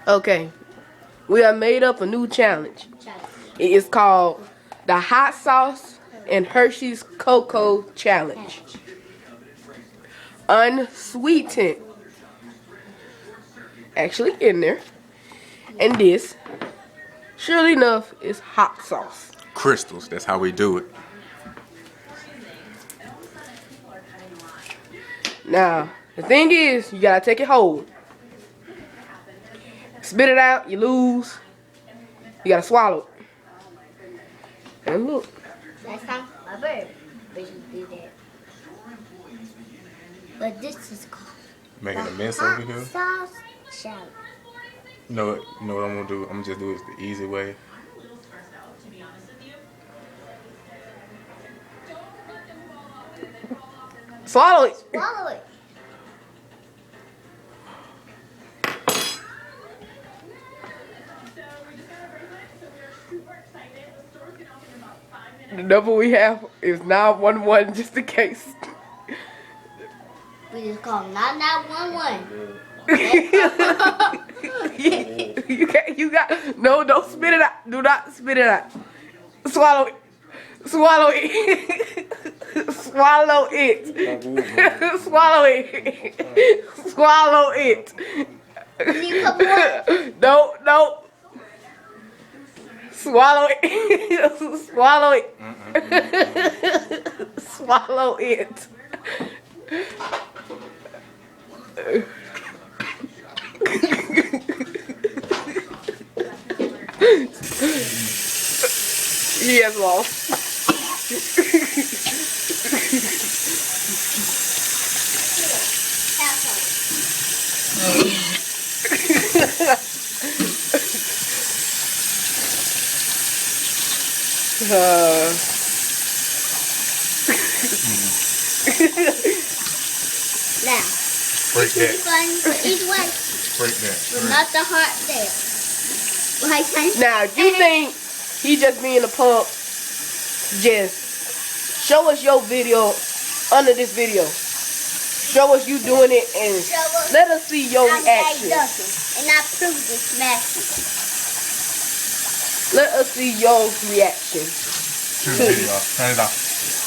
Okay, we have made up a new challenge. It is called the Hot Sauce and Hershey's Cocoa Challenge. Unsweetened. Actually in there. And this, surely enough, is hot sauce. Crystals, that's how we do it. Now, the thing is, you gotta take it whole. Spit it out, you lose. You gotta swallow it. And look. Last time, my bird, but you did that. But this is called Making a mess over here. sauce challenge. You know what I'm gonna do? I'm gonna just do it the easy way. Swallow it. Swallow it. The number we have is 911 just in case. We just call 911. No, don't spit it out. Do not spit it out. Swallow it. Swallow it. Swallow it. Swallow it. Swallow it. Can you put more? No. Swallow it. Swallow it. Swallow it. He has lost. Now, Break that. fun for each way, Break that. but not the heart there. Like Now, if you think he just being a punk, just show us your video under this video. Show us you doing it and let us see your reaction. And I prove this magic. Let us see your reaction. Turn it off.